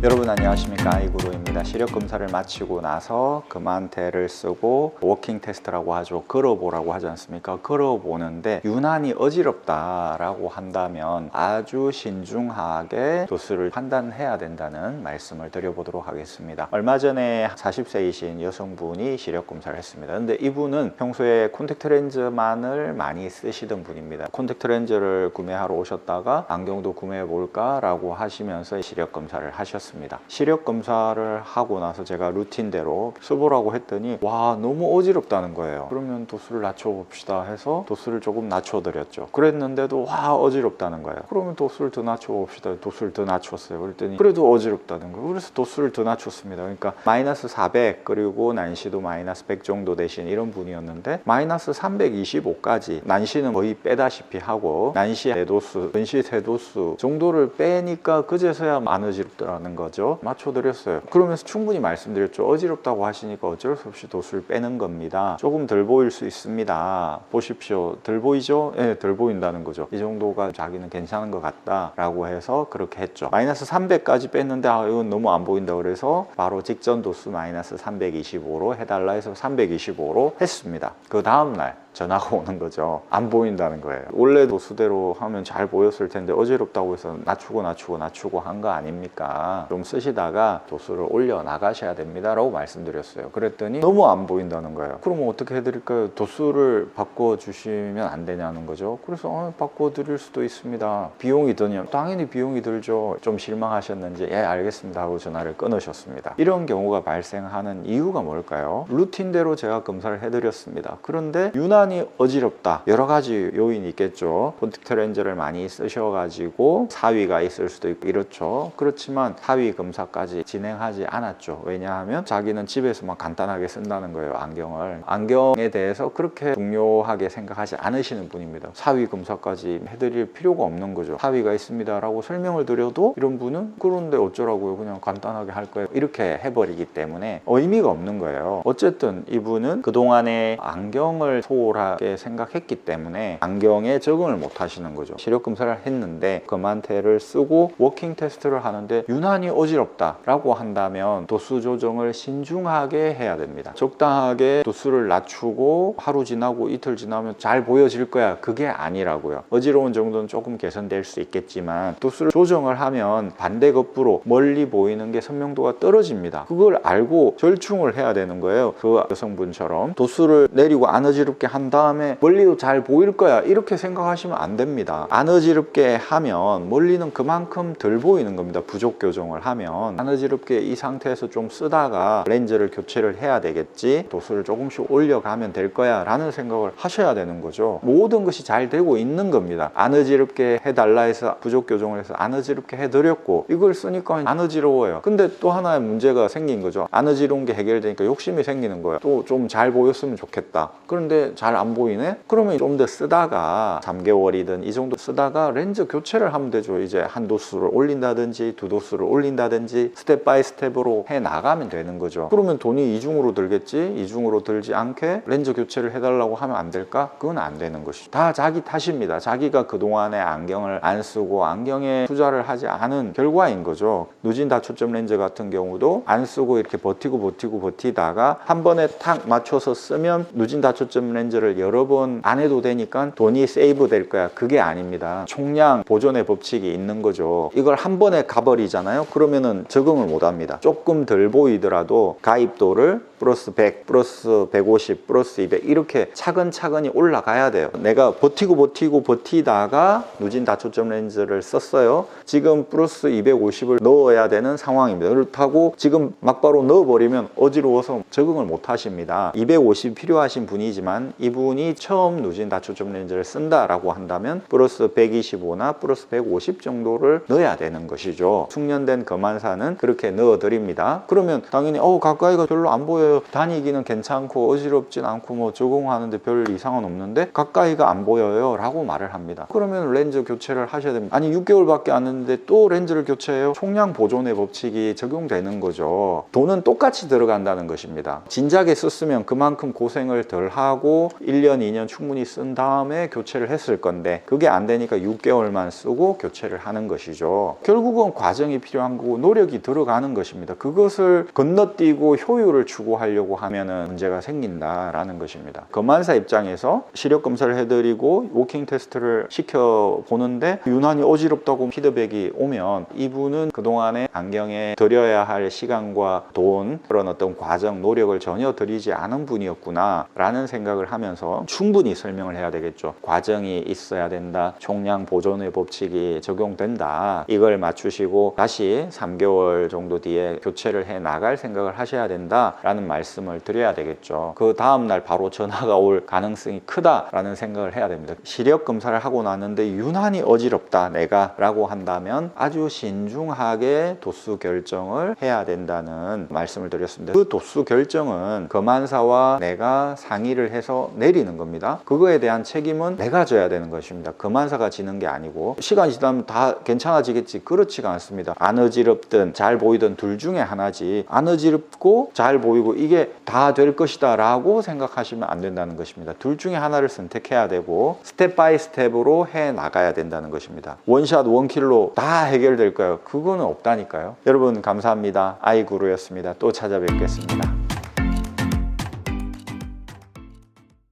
여러분 안녕하십니까, 아이구루입니다. 시력 검사를 마치고 나서 금한테를 쓰고 워킹 테스트라고 하죠. 걸어보라고 하지 않습니까? 걸어보는데 유난히 어지럽다라고 한다면 아주 신중하게 도수를 판단해야 된다는 말씀을 드려보도록 하겠습니다. 얼마 전에 40세이신 여성분이 시력 검사를 했습니다. 근데 이분은 평소에 콘택트 렌즈만을 많이 쓰시던 분입니다. 콘택트 렌즈를 구매하러 오셨다가 안경도 구매해 볼까 라고 하시면서 시력 검사를 하셨습니다. 시력 검사를 하고 나서 제가 루틴대로 써보라고 했더니 와, 너무 어지럽다는 거예요. 그러면 도수를 낮춰봅시다 해서 도수를 조금 낮춰드렸죠. 그랬는데도 와, 어지럽다는 거예요. 그러면 도수를 더 낮춰봅시다. 도수를 더 낮췄어요. 그랬더니 그래도 어지럽다는 거예요. 그래서 도수를 더 낮췄습니다. 그러니까 마이너스 400 그리고 난시도 마이너스 100 정도 되신 이런 분이었는데 마이너스 325까지 난시는 거의 빼다시피 하고 난시 4도수, 근시 3도수 정도를 빼니까 그제서야 안 어지럽더라는 거죠. 맞춰드렸어요. 그러면서 충분히 말씀드렸죠. 어지럽다고 하시니까 어쩔 수 없이 도수를 빼는 겁니다. 조금 덜 보일 수 있습니다. 보십시오. 덜 보이죠? 네, 덜 보인다는 거죠. 이 정도가 자기는 괜찮은 것 같다 라고 해서 그렇게 했죠. 마이너스 300까지 뺐는데 이건 너무 안 보인다 그래서 바로 직전 도수 마이너스 325로 해달라 해서 325로 했습니다. 그 다음날 전화가 오는 거죠. 안 보인다는 거예요. 원래 도수대로 하면 잘 보였을 텐데 어지럽다고 해서 낮추고 한 거 아닙니까? 좀 쓰시다가 도수를 올려 나가셔야 됩니다 라고 말씀드렸어요. 그랬더니 너무 안 보인다는 거예요. 그러면 어떻게 해드릴까요? 도수를 바꿔주시면 안 되냐는 거죠. 그래서 바꿔드릴 수도 있습니다. 비용이 드냐? 당연히 비용이 들죠. 좀 실망하셨는지 예, 알겠습니다 하고 전화를 끊으셨습니다. 이런 경우가 발생하는 이유가 뭘까요? 루틴대로 제가 검사를 해드렸습니다. 그런데 유난히 어지럽다. 여러 가지 요인이 있겠죠. 콘택트 렌즈를 많이 쓰셔가지고 사위가 있을 수도 있고 이렇죠. 그렇지만 사위 검사까지 진행하지 않았죠. 왜냐하면 자기는 집에서만 간단하게 쓴다는 거예요. 안경에 대해서 그렇게 중요하게 생각하지 않으시는 분입니다. 사위 검사까지 해드릴 필요가 없는 거죠. 사위가 있습니다 라고 설명을 드려도 이런 분은 그런데 어쩌라고요, 그냥 간단하게 할 거예요, 이렇게 해버리기 때문에 의미가 없는 거예요. 어쨌든 이분은 그동안에 안경을 소홀하게 생각했기 때문에 안경에 적응을 못 하시는 거죠. 시력 검사를 했는데 금한테를 쓰고 워킹 테스트를 하는데 유난히 어지럽다 라고 한다면 도수 조정을 신중하게 해야 됩니다. 적당하게 도수를 낮추고 하루 지나고 이틀 지나면 잘 보여질 거야, 그게 아니라고요. 어지러운 정도는 조금 개선될 수 있겠지만 도수를 조정을 하면 반대급부로 멀리 보이는 게 선명도가 떨어집니다. 그걸 알고 절충을 해야 되는 거예요. 그 여성분처럼 도수를 내리고 안 어지럽게 한 다음에 멀리도 잘 보일 거야 이렇게 생각하시면 안 됩니다. 안 어지럽게 하면 멀리는 그만큼 덜 보이는 겁니다. 부족 교정을 하면 안 어지럽게 이 상태에서 좀 쓰다가 렌즈를 교체를 해야 되겠지, 도수를 조금씩 올려가면 될 거야 라는 생각을 하셔야 되는 거죠. 모든 것이 잘 되고 있는 겁니다. 안 어지럽게 해달라 해서 부족 교정을 해서 안 어지럽게 해드렸고 이걸 쓰니까 안 어지러워요. 근데 또 하나의 문제가 생긴 거죠. 안 어지러운 게 해결되니까 욕심이 생기는 거예요. 또 좀 잘 보였으면 좋겠다. 그런데 잘 안 보이네? 그러면 좀 더 쓰다가 3개월이든 이 정도 쓰다가 렌즈 교체를 하면 되죠. 이제 한 도수를 올린다든지 두 도수를 올린다든지 스텝 바이 스텝으로 해 나가면 되는 거죠. 그러면 돈이 이중으로 들겠지? 이중으로 들지 않게 렌즈 교체를 해달라고 하면 안 될까? 그건 안 되는 것이죠. 다 자기 탓입니다. 자기가 그동안에 안경을 안 쓰고 안경에 투자를 하지 않은 결과인 거죠. 누진 다초점 렌즈 같은 경우도 안 쓰고 이렇게 버티다가 한 번에 탁 맞춰서 쓰면 누진 다초점 렌즈를 여러 번 안 해도 되니까 돈이 세이브 될 거야, 그게 아닙니다. 총량 보존의 법칙이 있는 거죠. 이걸 한 번에 가버리잖아요. 그러면은 적응을 못 합니다. 조금 덜 보이더라도 가입도를 플러스 100, 플러스 150, 플러스 200 이렇게 차근차근히 올라가야 돼요. 내가 버티다가 누진 다초점 렌즈를 썼어요. 지금 플러스 250을 넣어야 되는 상황입니다. 그렇다고 지금 막바로 넣어버리면 어지러워서 적응을 못 하십니다. 250 필요하신 분이지만 이분이 처음 누진 다초점 렌즈를 쓴다라고 한다면 플러스 125나 플러스 150 정도를 넣어야 되는 것이죠. 숙련된 검안사는 그렇게 넣어드립니다. 그러면 당연히 가까이가 별로 안 보여요. 다니기는 괜찮고 어지럽진 않고 뭐 적응하는데 별 이상은 없는데 가까이가 안 보여요 라고 말을 합니다. 그러면 렌즈 교체를 하셔야 됩니다. 아니 6개월밖에 안 했는데 또 렌즈를 교체해요? 총량 보존의 법칙이 적용되는 거죠. 돈은 똑같이 들어간다는 것입니다. 진작에 썼으면 그만큼 고생을 덜 하고 1년, 2년 충분히 쓴 다음에 교체를 했을 건데 그게 안 되니까 6개월만 쓰고 교체를 하는 것이죠. 결국은 과정이 필요한 거고 노력이 들어가는 것입니다. 그것을 건너뛰고 효율을 추구하려고 하면은 문제가 생긴다라는 것입니다. 검안사 입장에서 시력 검사를 해드리고 워킹 테스트를 시켜보는데 유난히 어지럽다고 피드백이 오면 이분은 그동안에 안경에 들여야 할 시간과 돈, 그런 어떤 과정, 노력을 전혀 들이지 않은 분이었구나 라는 생각을 하면서 충분히 설명을 해야 되겠죠. 과정이 있어야 된다. 총량 보존의 법칙이 적용된다. 이걸 맞추시고 다시 3개월 정도 뒤에 교체를 해 나갈 생각을 하셔야 된다 라는 말씀을 드려야 되겠죠. 그 다음날 바로 전화가 올 가능성이 크다라는 생각을 해야 됩니다. 시력 검사를 하고 났는데 유난히 어지럽다 내가 라고 한다면 아주 신중하게 도수 결정을 해야 된다는 말씀을 드렸습니다. 그 도수 결정은 검안사와 내가 상의를 해서 내리는 겁니다. 그거에 대한 책임은 내가 져야 되는 것입니다. 검안사가 지는 게 아니고 시간이 지나면 다 괜찮아지겠지, 그렇지가 않습니다. 안 어지럽든 잘 보이든 둘 중에 하나지, 안 어지럽고 잘 보이고 이게 다 될 것이다 라고 생각하시면 안 된다는 것입니다. 둘 중에 하나를 선택해야 되고 스텝 바이 스텝으로 해 나가야 된다는 것입니다. 원샷 원킬로 다 해결될까요? 그거는 없다니까요. 여러분 감사합니다. 아이구루였습니다. 또 찾아뵙겠습니다.